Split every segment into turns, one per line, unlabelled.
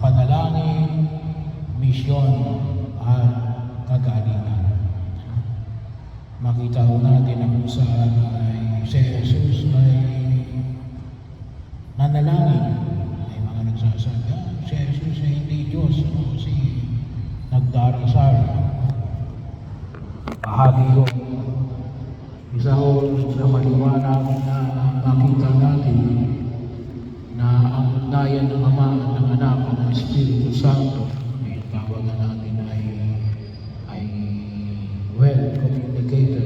panalangin, misyon, at kagalingan. Makita ko natin na kung saan ay si Jesus ay nanalangin. May mga nagsasabi, si Jesus ay hindi Diyos, kasi nagdarasal. Bahagi yun. Isa ko sa maliwanag na makita natin na ang ugnayan ng Ama at ng Anak at ng Espiritu Santo, may tawag na natin ay well communicated.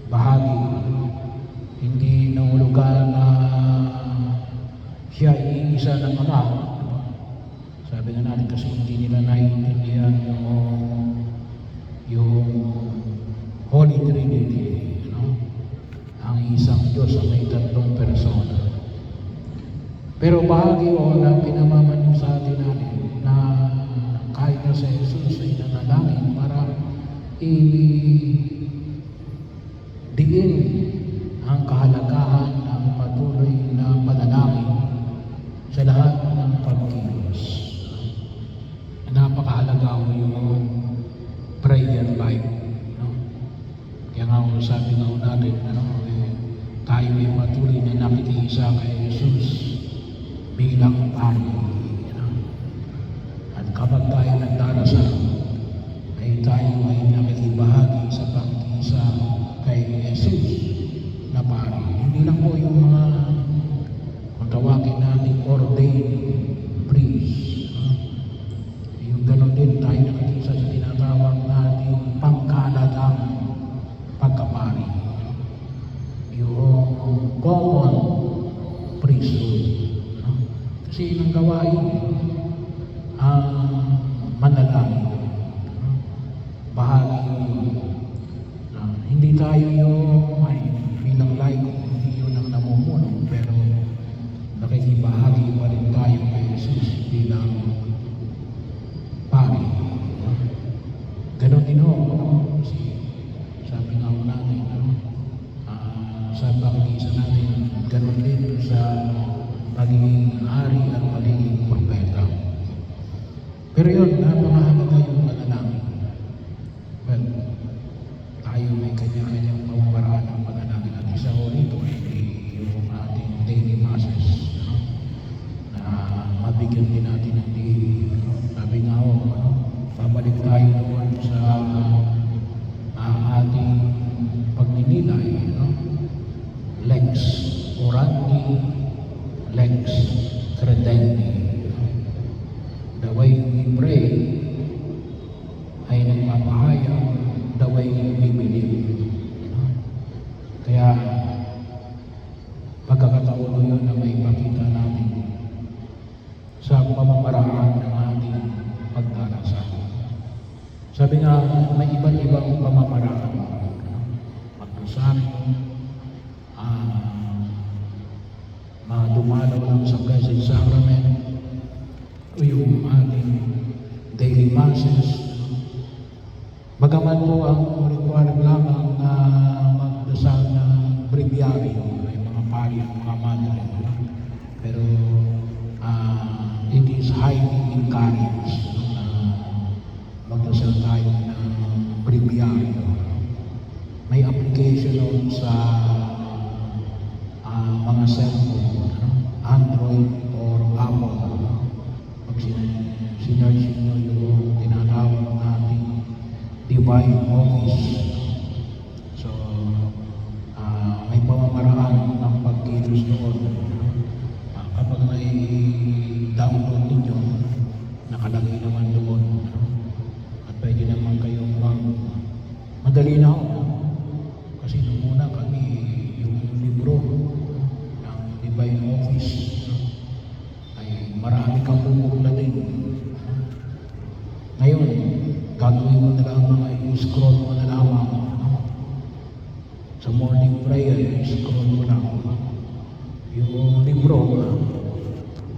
Bahagi, hindi nangulugan na siya ay isa ng Ama. Sabi nga natin kasi hindi nila naiintindihan yung Holy Trinity, ang isang Diyos ang may tatlong persona. Pero bahagi na pinamaman sa atin natin na kahit na si Jesus ay nanalangin para i-diin ang kahalagahan ng patuloy na panalangin sa lahat ng pagkilos. Napakahalaga ko yung prayer life. Kaya nga sabi nga natin, tayo ay patuloy na nakikiisa kay Jesus bilang pari. At kapag tayo nagdarasal, ay tayo ay nakikibahagi sa pagkiisa kay Jesus na pari. Hindi lang po yung mga kung tawagin natin ordained priest. Yung gano'n din tayo nakikisa sa tinatawag natin pangkalatang pagkapari. Yung common priesthood. Kasi yung gawain ang manalangin. Bahagi yun. Hindi tayo yung bilang laiko, hindi yun ang namumuno, pero nakikibahagi pa rin tayo kay Jesus bilang pari. Ganon din ho. Kasi sabi nga natin, sa pakikisa natin, ganon din sa pagiging hari at pagiging propeta. Pero yun, napakahalaga yung panalangin. Well, tayo may kanya-kanyang pamamaraan ng panalangin. At isa ko rito ay yung ating daily masses, na mabigyan din natin ng sabi nga ho, pabalik tayo doon sa ating pagninilay, lex orandi, lex credendi. The way we pray ay nagpapahayag the way we believe. Kaya pagkakataon yun na may pakita natin sa pamamaraan ng ating pagdarasal. Sabi nga, may iba't ibang pamamaraan. Magdasal, dumalaw lang sa Blessed Sacrament, o yung ating daily masses. Bagaman po ang required lamang na magdasal ng breviario, may mga pari at mga madre. Pero it is highly encouraged na magdasal tayo ng breviario. May application sa mga cellphone, Android or Apple. Pag sinerch nyo yung tinatawag natin Divine Office. So, may pamamaraan ng pagkilos doon. Kapag may download ninyo, nakalagay naman doon. At pwede naman kayong madali na ako. Kasi nung muna kami, yung libro ng Divine Office ay marami kang bubukladin. Ngayon, gagawin mo na lang mga i-scroll mo na lamang. Sa morning prayer, i-scroll mo lang. Yung libro,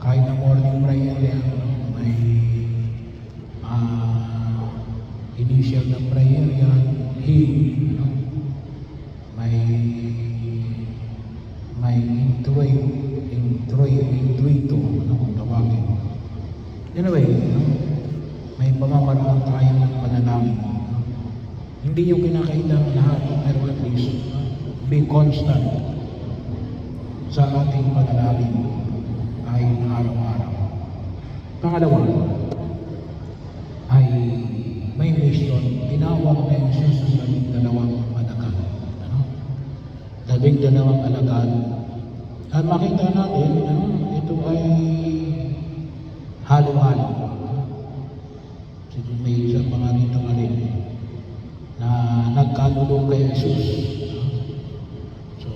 kahit na morning prayer yan, may initial na prayer yan, may intuito, kung tawagin. Anyway, may pamamaraan tayo ng panalangin. Hindi yung kinakailangan lahat, pero at least be constant sa ating panalangin ay araw-araw. Pangalawa, ay may mission. Tinawag na Jesus sa 12 alagad. Labing-dalawang alagad. At makita natin, ito ay halo-halo. May isa pa nga rito na nagkalulong kay Jesus. So,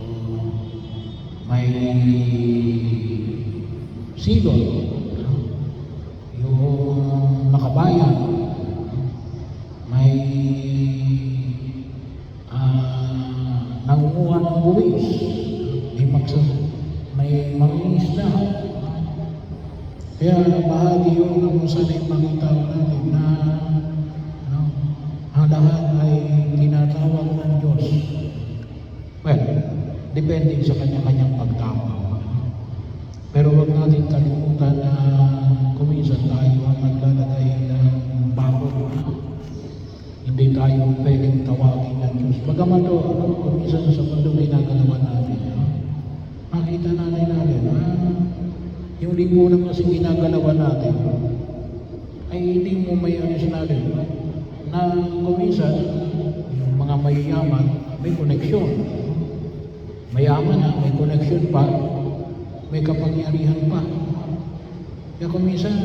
may silon, yung makabayan, may nangunguha ng buwis, may mangingisda. Kaya bahagi yun kung saan ay makita natin na ang lahat ay tinatawag ng Diyos. Well, depende sa kanya-kanyang pagtawag. Pero huwag natin kalimutan na kuminsan tayo ang naglalagay ng bakod. Hindi tayo pwedeng tawagin ng Diyos. Bagaman ito, kuminsan sa mundo ginagalawan natin. Makita natin, yung lipunan kasi ginagalawan natin, ay hindi mo may alis natin. Na kuminsan, yung mga mayayaman, may koneksyon. Mayaman na, may koneksyon pa, may kapangyarihan pa. Kaya kuminsan,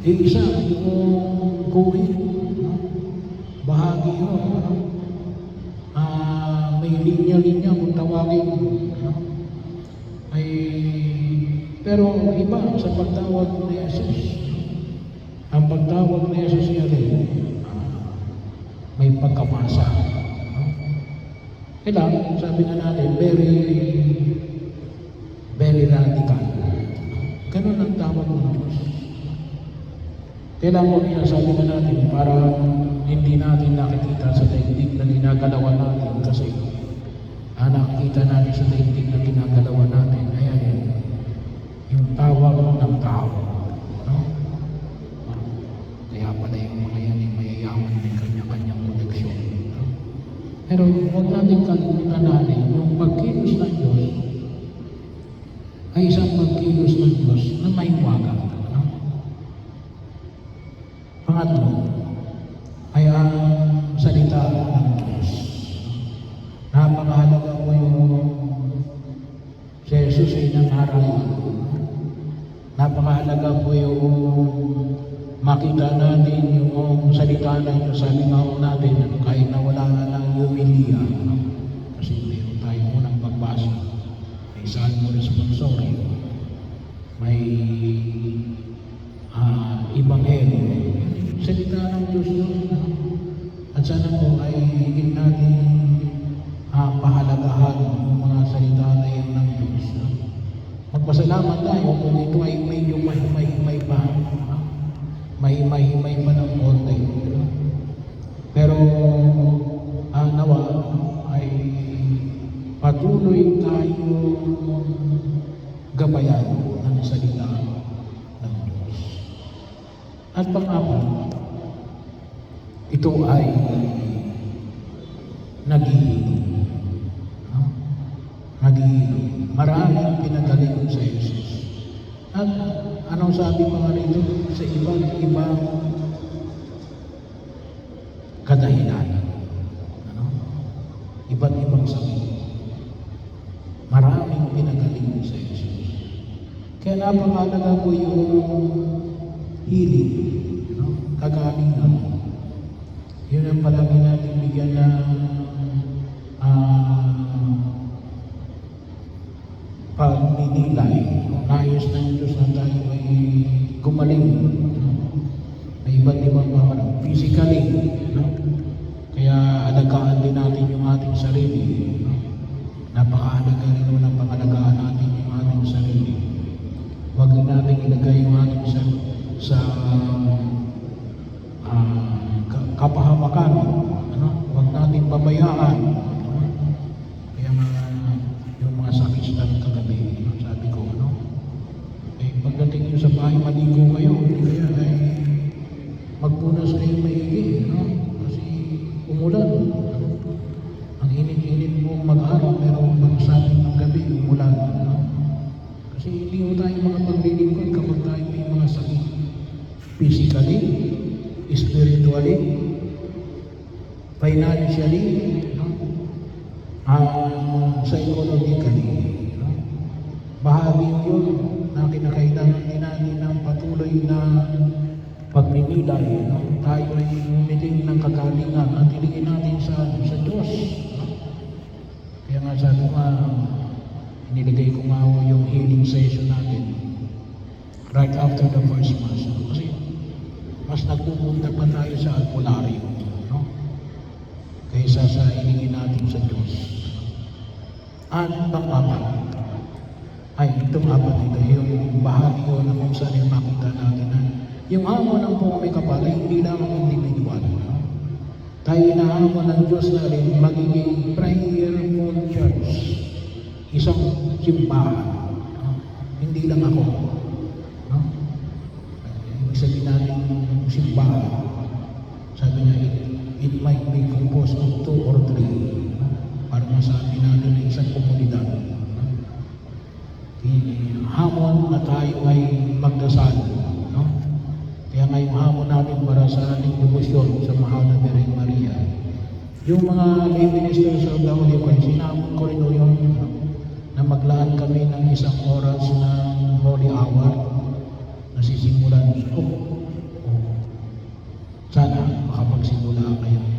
isa yung guhit, bahagi yun. May linya-linya kung tawagin. Pero iba sa pagtawag ni Jesus. Ang pagtawag ni Jesus niya rin, may pagkamasa. Kailangan, sabi nga natin, very radical. Ganun ang tawag ng Diyos. Kailangan mo niya, sabi nga natin, para hindi natin nakikita sa daigdig na ginagalawan natin kasi nakikita natin sa daigdig na ginagalawan natin, ayan yung tawag ng tao. Kaya pala yung mga yan ay mayayaman din kanya-kanyang koneksyon. Pero huwag natin kalimutan natin yung pagkilos ng Diyos ay isang pagkilos ng Diyos na may wagang. Pangatlo ay ang salita ng Diyos. Napakahalaga po yung si Jesus ay nangaral. Napakahalaga po yung makita natin yung salita ng Diyos. Sabi nga po natin, kahit na wala na ng humilia, kasi mayroon tayo munang pagbasa. May Salmo Responsory, may Ebanghelyo. Salita ng Diyos yun. At sana po ay higit natin pahalagahan yung mga salita na yun ng Diyos. Magpasalamat tayo kung ito ay medyo mahimay pa. Mahimay pa ng konti. Pero nawa ay patuloy tayo gabayan ng salita ng Diyos. At pang-apat, ito ay naghihilom. Naghihilom. Maraming pinagaling sa Jesus. At anong sabi pa nga rito? Sa ibang kadahilanan. Iba't ibang sakit. Maraming pinagaling sa Jesus. Kaya napakalaga po yung healing, kagalingan. Yun ang palagi natin bigyan na pagninilay. Nais ng Diyos na tayo ay gumaling. May iba't ibang parang physically. Kaya alagaan din natin yung ating sarili. Napakahalaga rin ng pangalagaan natin yung ating sarili. Huwag natin ilagay yung ating sarili sa kapahamakan. Huwag natin pabayaan. Kaya yung mga sakit ng kagabi, sabi ko, pagdating nyo sa bahay, maligo kayo, hindi magpunas kayo maigi, no? Kasi umulan. No? Ang init-init po mag-araw, pero pag-sabi ng gabi, umulan. No? Kasi hindi mo tayo makapaglilingkod kapag tayo may mga sakit. Physically, spiritually, financially, no? Psychologically. No? Bahagi yun na kinakailangan din natin ng patuloy na pagmimilay. No? Tayo ay humiling ng kagalingan at hilingin natin sa Diyos. No? Kaya nga sabi ko, iniligay ko nga yung healing session natin right after the first Mass. No? Kasi mas nagpupunta pa tayo sa albularyo, no? Kaysa sa hilingin natin sa Diyos. At pang-apat, ay itong apat ito, yung bahagi ko na kung saan yung makita natin na yung hamon ng pumay kapal ay hindi lang ang individual. No? Tayo inahamon ng Diyos na rin magiging prayerful church, isang simbahan. No? Hindi lang ako. No? Ibig sabihin natin simbahan. Sabi niya, it might be composed of 2 or 3. No? Para masabi natin na isang komunidad. No? Hamon na tayo ay magdasal. No? Kaya nga yung hamon natin para sa ating debosyon sa Mahal na Birheng Maria. Yung mga lay ministers of the Holy Christ, sinamon ko rin yung na maglaan kami ng isang oras ng Holy Hour na sisimulan. Sana makapagsimula kayong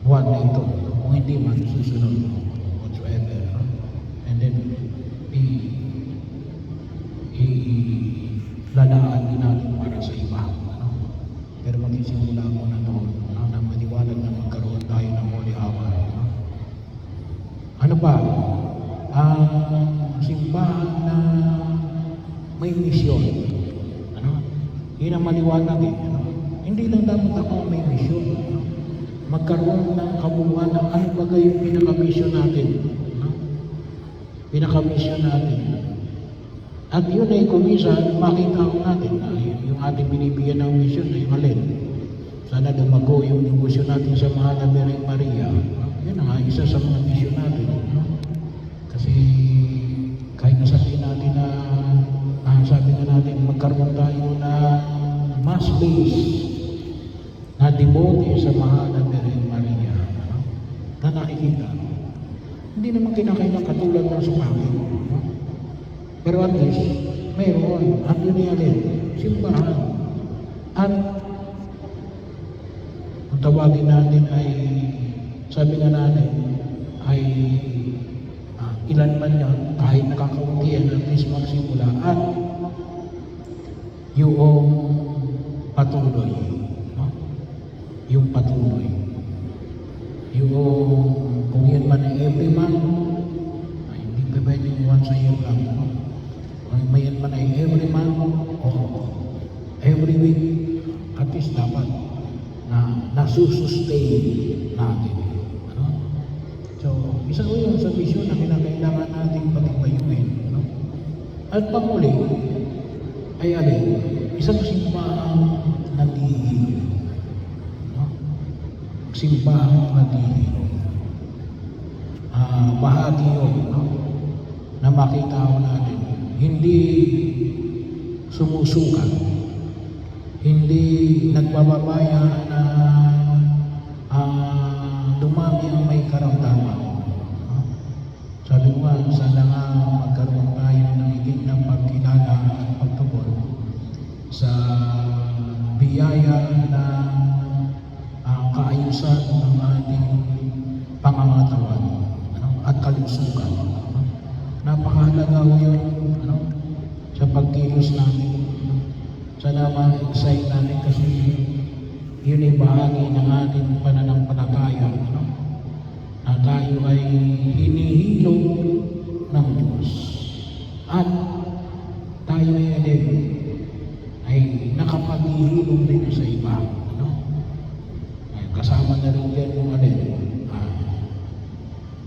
buwan na ito. Kung hindi man, susunod whatsoever. No? And then, lalaan din natin para sa iba. No? Pero magsisimula ko na doon, no? Na maliwanag na magkaroon tayo ng Holy Hour. No? Ano pa? Ang simbahan na may misyon. Ano? Yun ang maliwanag eh. Ano? Hindi lang dapat ako may misyon. No? Magkaroon ng kabuuan ng ano ba yung pinaka-mission natin. No? Pinaka-mission natin. At yun ay kumisa, makita ko natin na yung ating binibigyan ng mission ay alin. Sana lumago yung devotion natin sa Mahal na Birheng Maria. Yun nga, isa sa mga mission natin. No? Kasi kahit nasabihin natin na, sabi nga natin, magkaroon tayo na mass base na devote sa Mahal na Birheng Maria. No? Na nakikita. Hindi naman kinakailang katulad ng sumakit. No? Pero at least, mayroon. At yun yan, simbahan. At kung tawagin natin ay, sabi nga natin, ay ilan man yan, kahit nakakauntian, at least magsimula. At yung patuloy. No? Yung patuloy. Yung, kung yan man ay every month, ay hindi pa pwede yung once a year lang. No? Mayan man ay every month o every week, at least dapat na nasusustain natin. Ano? So, isa ko yun sa mission na kinakailangan natin pag-ibayuhin. Ano? At panguli, ay alin, isang simbahang naghihiling. Ano? Simbahang naghihiling. Bahagi yun, no? Na makita ko natin. Hindi sumusukat, hindi nagbababaya na dumami ang may karamdaman. Sabi ko nga, sana nga magkaroon tayo ng higit ng pagkilala at pagtugon sa biyaya na kaayusan ng ating pangangatawan at kalusugan. Napakahalaga ko yun sa pagkilos natin. Sana ma-excite natin kasi yun ay bahagi ng ating pananampalataya. Na tayo ay hinihilong ng Diyos. At tayo ay nakapaghihilong din sa iba. Kasama na rin dyan yung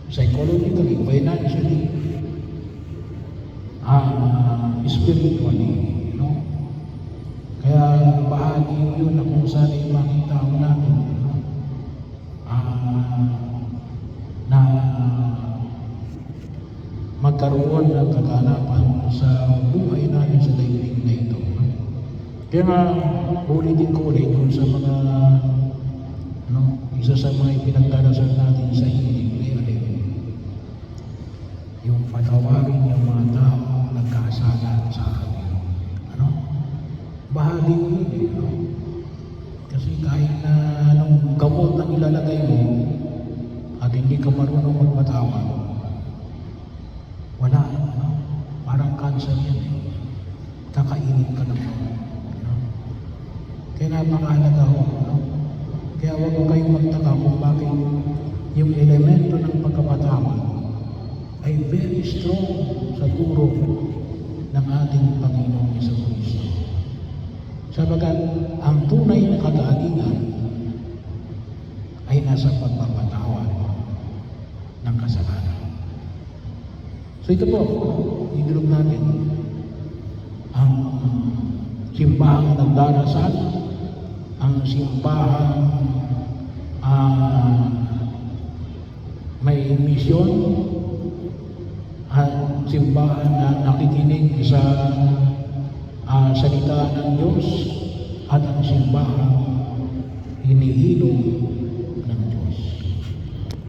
psychologically, financially, spiritually, no? Kaya bahagi bahagi yun na kung saan ay makita ko natin na magkaroon ng kaganapan sa buhay natin sa daigdig na ito. Kaya nga, ulitin ko ulit kung sa mga isa sa mga ipinagdarasal natin sa hilig ni Alin, yung patawarin yung mga tao nagkasala sa atin. Bahagi ko yun Kasi kahit na anong gamot ang ilalagay mo at hindi ka marunong magpatawad, wala, parang cancer yan kakainin ka lang. Kaya napakahalaga ho. Kaya huwag ko kayong magtaka kung bakit yung elemento ng pagkapatawad ay very strong sa turo ng ating Panginoong Jesucristo. Sabagat ang tunay na kagalingan ay nasa pagpapatawad ng kasalanan. So ito po, idulog natin ang simbahang nagdarasal, ang simbahang may misyon, at simbahan na nakikinig sa salita ng Diyos, at ang simbahang hinihilom